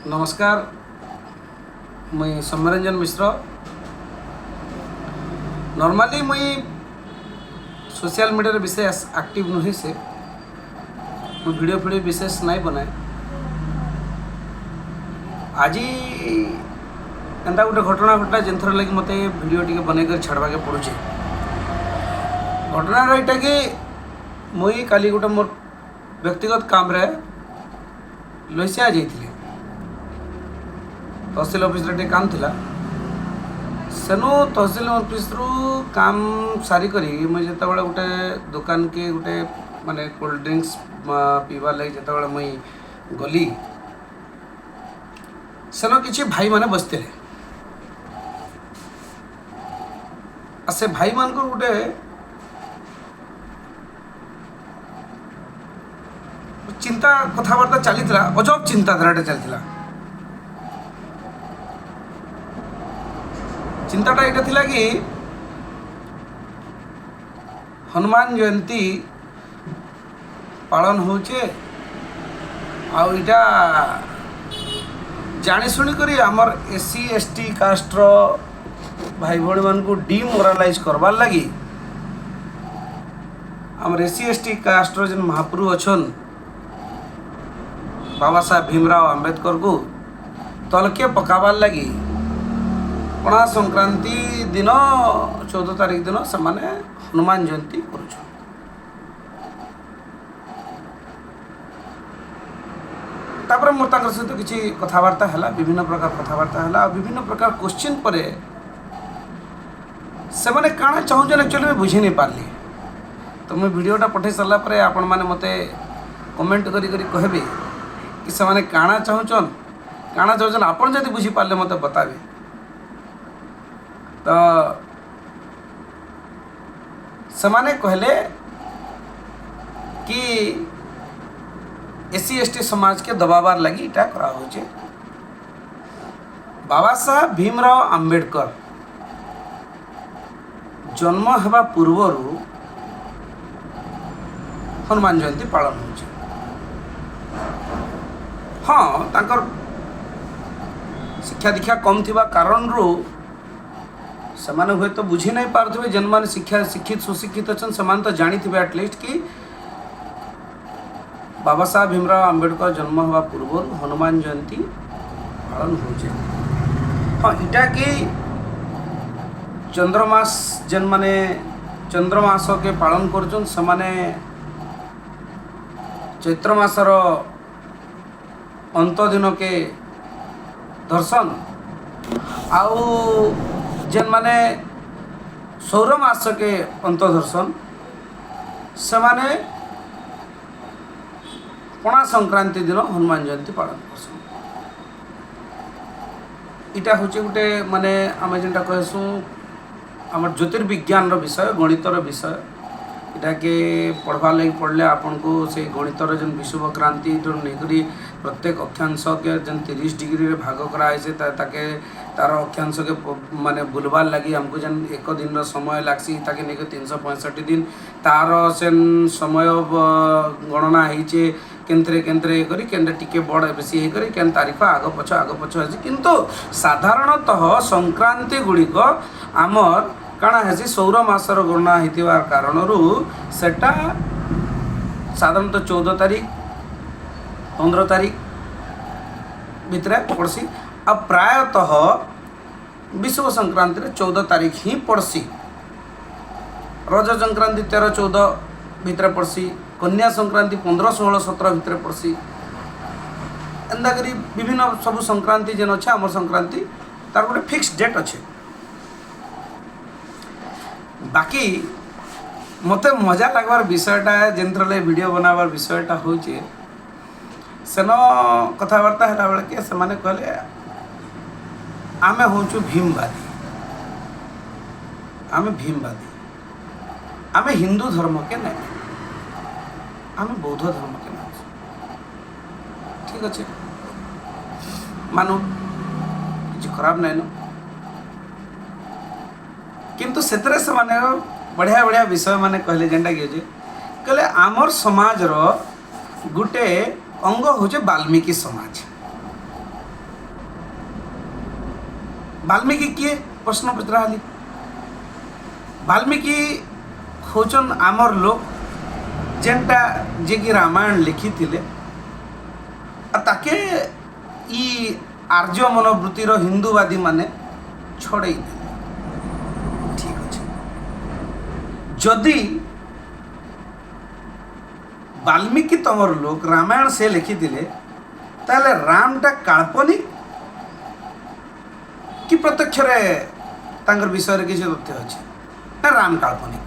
नमस्कार। मुई सौम्यरंजन मिश्र। नॉर्मली मुई सोशल मीडिया विषय एक्टिव नुहे से मुई वीडियो विशेष नहीं बनाए। आज एंता गोटे घटना घटना जिनथर लगी मत वीडियो टी बनईकर छाड़वाके पड़ुचे। घटना रहीटा कि मुई काली गोटे मोर व्यक्तिगत काम रे लैसिया जाइए। तहसिल ऑफिस रे काम थिला। सेनु तहसिल ऑफिस रु काम सारी करी मुझे जितेबाला गोटे दुकान के गोटे माने कोल्ड ड्रिंक्स पीवा लगी जितेबाला मुई गली सेनो किछि भाई माने बसते से भाई मान को गोटे चिंता कथबार्ता चली अजब चिंताधारा चलता। चिंताटा यहाँ थिला कि हनुमान जयंती पालन होचे आईटा जानी शुणी करी आमर एससी एसटी कास्टर भाई भाई मान को डिमोरालाइज करवार लगी आमर एससी एसटी कास्टर जन महाप्रभु अच्छन बाबा साहेब भीमराव अंबेडकर को तलके पकाबार लगी पणा संक्रांति दिन 14 तारीख दिन से हनुमान जयंती कर। मोर सहित किसी कथबार्ता है विभिन्न प्रकार कथबार्ता है विभिन्न प्रकार क्वेश्चन पर से मैंने काଣା चाहून एक्चुअली मैं बुझी नहीं पारली। तो मुझे वीडियोटा पठे सारा पर आपण मैंने मत कमेंट करी कहबे कि से मैंने काଣା चाहून आपन जदि बुझी पारले मत बताबे। तो समाने कहले कि एससी एसटी समाज के दबाबार लगी इटा करा होचे। बाबा साहेब भीमराव अंबेडकर जन्म हेबा पूर्वरु हनुमान जयंती पालन होचे। हाँ तांकर शिक्षा दीक्षा कम थिबा कारण रु सेमाने हुए तो बुझी नहीं पारथिबे जेन माने शिक्षा शिक्षित सुशिक्षित अछन सेमान तो जानी थिबे एटलिस्ट कि बाबा साहेब भीमराव अंबेडकर जन्म हवा पूर्व हनुमान जयंती पालन होचे। हाँ इटा कि चंद्रमास जेन माने चंद्रमास के पालन करछन सेमाने चैत्र मासर अंत दिन के दर्शन आउ जेन माने सौर मास के अंत दर्शन से माने पणा संक्रांति दिन हनुमान जयंती पालन करसन। इटा हूँ गोटे माने आम जेनटा कहसु आम ज्योतिर्विज्ञान विषय गणितर विषय इटा के पढ़वार लगी पढ़ले आपन को से गणितर जन विषुव क्रांति जो नहीं प्रत्येक अक्षांश के जन 30 डिग्री रे भाग कराए से ताके तार अक्षांश के माने बुलबार लगी हमको जन एक दिन समय लागसी ताके नहीं 365 दिन तार से समय गणना होइचे केंद्रे केंद्रे करी केंद्रे टिके बड़ बेसी करी केन तारीख आग पछ किंतु साधारणतः संक्रांति गुड़िक आमर काଣା है सौर मासर गणना होता कारण सेटा साधारणतः 14 तारीख 15 तारीख भितर पड़सी। अब प्रायतः विश्व संक्रांति 14 तारीख ही पड़सी। रज संक्रांति 13-14 भितर पड़सी। कन्या संक्रांति 15-16-17 भितर पड़सी। एंता करी विभिन्न सब संक्रांति जेन अच्छे आमर संक्रांति तार गोटे फिक्स डेट अच्छे। बाकी मते मजा लगवार विषयटा जेनथर वीडियो बनावार विषयटा होचे सेन कथबार्ता है बेले के से माने कहले आमे होचु भीमवादी आमे हिंदू धर्म के नहीं आमे बौद्ध धर्म के नहीं। ठीक अच्छे मानु किसी खराब नहीं न किंतु सेतरे से माने बढ़िया बढ़िया विषय माने कहले जेंटा कि कहले आमर समाज रो गुटे अंग होचे वाल्मीकि समाज। वाल्मीकि किए प्रश्न पचराली वाल्मीकि होचन आमर लोक जेनटा जे कि रामायण लिखी थिले ताके ई आर्य मनोवृत्तिर हिंदूवादी माने छड़े ठीक अच्छे जदि वाल्मीकि तमर लोक रामायण से लिखी थिले ताले रामटा काल्पनिक कि प्रत्यक्ष तांकर विषय रे किसी तथ्य अच्छे ना राम काल्पनिक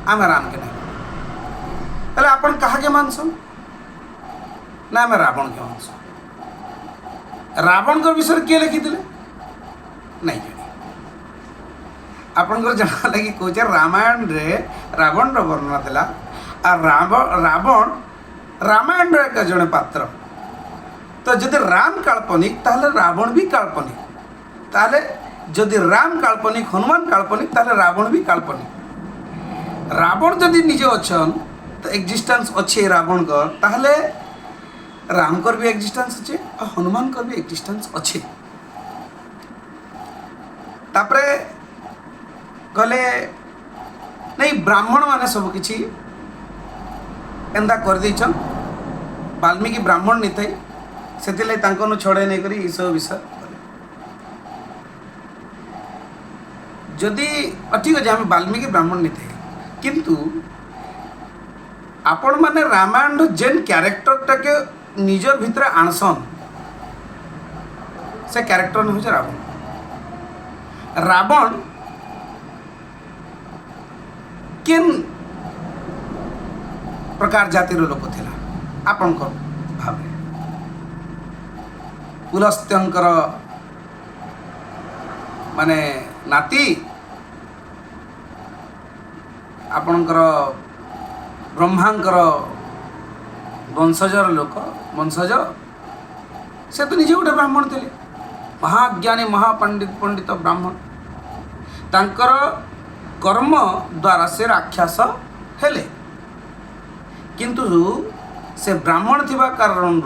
आम राम के नहीं ताले आपण कहा के मानसन ना आम रावण के मानसन रावण को विषय किए लिखी थिले नहीं जानी आपन जना लगी कौचे रामायण रे रावण वर्णना थिला आ रावण रामायण रे एक जने पात्र तो जदि राम काल्पनिक ताहले रावण भी काल्पनिक ताहले जदि राम काल्पनिक हनुमान काल्पनिक ताहले रावण भी काल्पनिक रावण जदि निजे अच्छन तो एक्जिस्टेंस अच्छे रावण कर ताहले राम कर भी एक्जिस्टेंस अच्छे और हनुमान कर भी एक्जिस्टेंस अच्छे तापरे गले नहीं ब्राह्मण माने सब किछि एंदा कर देछन वाल्मीकि ब्राह्मण नहीं थे से तांको छड़े नहीं करी सब विषय जदि ठीक अच्छे आम वाल्मीकि ब्राह्मण नहीं थे किंतु आपण माने रामायण जेन क्यारेक्टरटा के निजर भितर आणसन से क्यारेक्टर हूँ रावण रावण केन प्रकार जातिर लोक थिला आपण भाव पुलस्त्यंकर माने नाती आपणकर ब्रह्मांकर वंशजर लोक वंशज से तो निजे गोटे ब्राह्मण थे महाज्ञानी महापंडित ब्राह्मण तांकर कर्म द्वारा से राक्षस हेले किंतु से ब्राह्मण थिबा कारण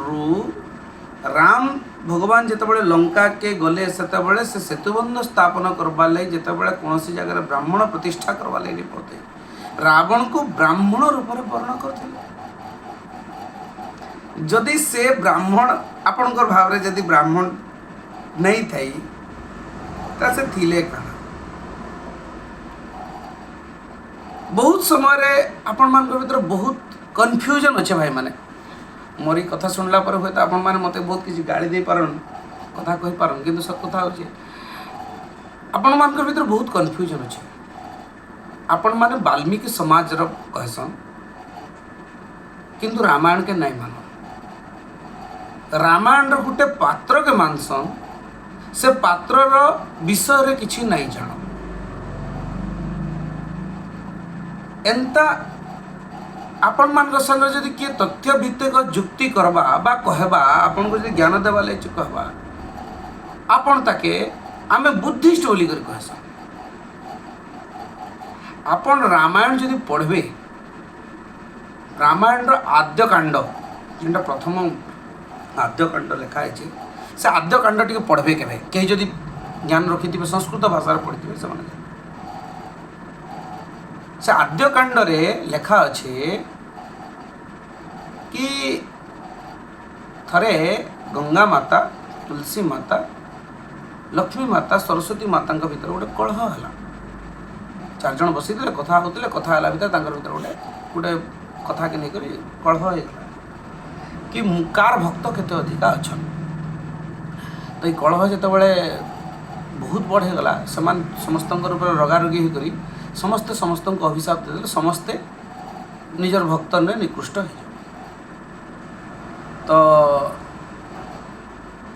राम भगवान जितेबाला लंका के गले से सेतुबंध स्थापन करवा लगे जितेबाला कौन सी जगह ब्राह्मण प्रतिष्ठा करवा लगे पड़ते रावण को ब्राह्मण रूप में वर्ण करते जदि से ब्राह्मण आपणकर भाव रे जदि ब्राह्मण नहीं थी से थिले कण बहुत समय आपण मान भीतर बहुत कन्फ्यूजन अच्छे भाई माने मोरी कथा शुणला पर हुए तो आपण माने मते बहुत किसी गाड़ी दे पारन कथा कहि पारन किंतु सब कथा होचे आपण मान भीतर बहुत कन्फ्यूजन अच्छे आपण माने वाल्मीकि समाज रो कहसन किंतु रामायण के नहीं मान रामायण रो गुटे पात्र के मानसन से पात्र रो विषय रे किछि नहीं जान एंता आपण मान संग जदि किए तथ्य भित्तिक जुक्ति करबा बा कहबा आपण को जदि ज्ञान देवा ले कहबा आपण ताके आमे बुद्धिस्ट बोली कर कहसन आपण रामायण जदि पढ़बे रामायण रो आद्य कांड जेंटा प्रथम आद्य कांड लिखा है से आद्य कांड टी पढ़बे केबे कहीं जदि ज्ञान रखि संस्कृत भाषा पढ़ी से से आद्य कांड रे लेखा अच्छे कि थरे गंगा माता तुलसी माता लक्ष्मी माता सरस्वती माता भीतर गोटे कलह है चार जन बसी कथा होते कथा भीतर भीतर गोटे गोटे कथा के लेकर कलह हो कि कार भक्त केते अधिका अच्छा तो ये कलह जो बहुत बढ़ेगला समस्त रगारगी होकर समस्ते समस्त अभिशाप देते समस्ते निजर भक्त ने निकृष्ट हो तो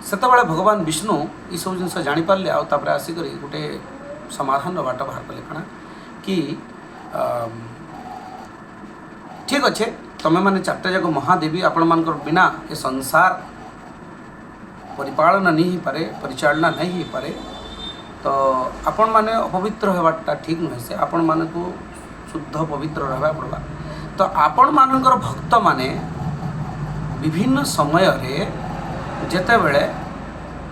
सेतबेले भगवान विष्णु ये सब जिन जापारे आउे आसिक गोटे समाधान बाट बाहर कले कणा कि ठीक अच्छे तुम्हें मैंने चार्टा जाक महादेवी आपण मान बिना ये संसार परिपालना नहीं पारे परिचालना नहीं पारे तो आपण माने अपवित्र होवाटा ठीक नुहे से आपण मान को शुद्ध पवित्र रहा पड़वा तो आपण मानकर भक्त माने विभिन्न समय रे जेते बेले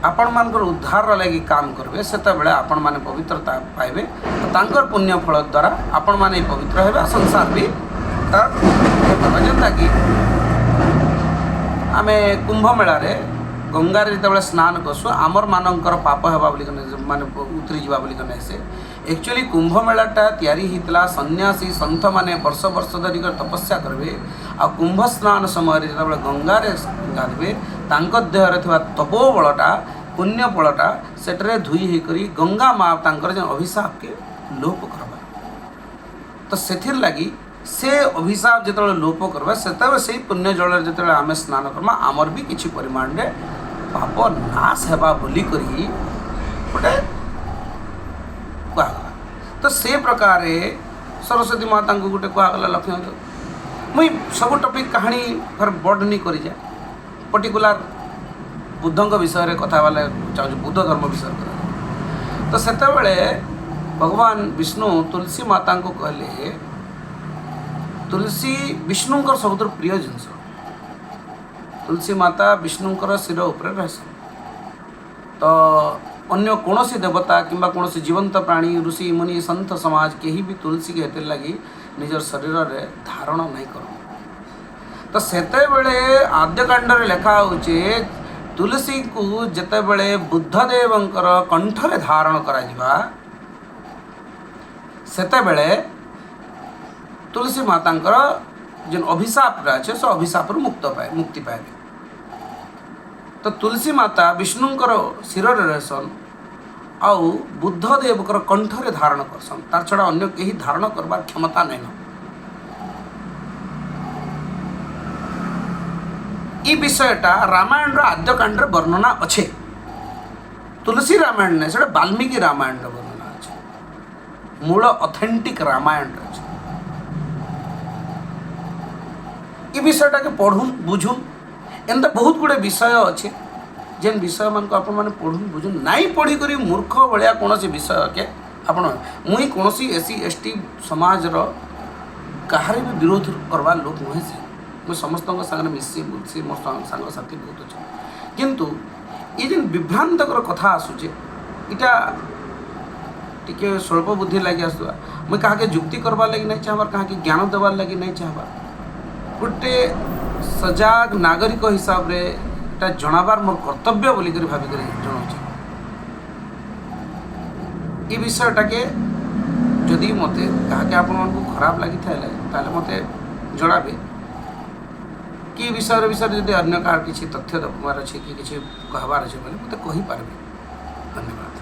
आपण मानकर उद्धार लगी काम करेंगे से आपण मैंने पवित्रता पाइबे तांकर पुण्य फल द्वारा आपण मैंने पवित्र हेबे संसार भी तार जेनता कि आमे कुंभ मेला रे गंगारे जो स्नान करसु आमर मानकर पाप हेबा बोली माने उतरी जीवा बोली कने से एक्चुअली कुंभ मेलाटा तैयारी हितला सन्यासी संत माने वर्ष वर्ष धरिक तपस्या करबे आ कुंभ स्नान समय जो गंगारे गाधबे तांक देहरे थिबा तपोबलटा पुण्य फलटा सेटरे धुई होकरी गंगा माँ तांकर जो अभिशाप के लोप करवा तो सेथिर लगी से अभिशाप जो लोप करवा से पुण्य जल जो आम स्नान करमा आमर भी किसी परिमाण रे पाप नाश हेबा बोली करी गोटे कहगला तो से प्रकार सरस्वती माता को गोटे कहगला लक्ष्य मुई सब टॉपिक कहानी फिर बड़ नहीं करी जाए पर्टिकुलर बुद्धों विषय रे कथा वाले चाहूँ बुद्ध धर्म विषय कथा तो सेतेबेले भगवान विष्णु तुलसी माता को कहले तुलसी विष्णुंकर सबुठ प्रिय जिनस तुलसी माता विष्णुंकर शिर उपरे रहस तो अन्य कौन देवता किंबा कौन जीवंत प्राणी ऋषि मुनि संत समाज कहीं भी तुलसी के हेतु लगी निजर शरीर रे धारण नहीं कर तो सेतेबेले आद्यकांड रे लेखा होचे तुलसी को जेतेबेले बुद्धदेवंकर कंठरे धारण करा जिबा सेतेबेले तुलसी मातांकर जो अभिशाप अच्छे से अभिशाप मुक्ति पाए तो तुलसी माता विष्णुंकर शिर रहसन आउ बुद्धदेवकर कंठरे धारण करसन तार छड़ा अन्य कहीं धारण करबार क्षमता नहीं न ई विषयटा रामायण आद्यकांड वर्णना अच्छे तुलसी रामायण नहीं से वाल्मीकि रामायण वर्णना अच्छे मूल ऑथेंटिक रामायण अच्छे ये विषयटा के पढ़ुन बुझुन एंता बहुत गुड़े विषय अच्छे जेन विषय मान को आपण माने पढ़ुन बुझुन नाई पढ़ी करी मूर्ख भलिया कौन विषय के आपण मुई कौन एससी एसटी समाज रो कहार भी विरोध करवा लोक नुहे से मैं समस्त सागर मिसी बुलसी मो सांग साथी बहुत अच्छे किंतु ये जेन विभ्रांतकर कथा आसुचे इटा टिके स्वल्प बुद्धि लगी आसुआ मैं कहा के जुक्ति करवा लगी नहीं चाहबार कहा के ज्ञान देवार लगी नहीं चाहबार गोटे सजाग नागरिक हिसाब रे एटा जनाबार मोर कर्तव्य बोली करी भाबी करी जनाउछ ई विषयटा के जदि मते कहा के आपण मन को खराब लगी थाले ताले मते जणाबे कि विषय जदि अन्य कार किसी तथ्य दबार अच्छे कि कहबार अच्छे बोले मते कहि पारबे। धन्यवाद।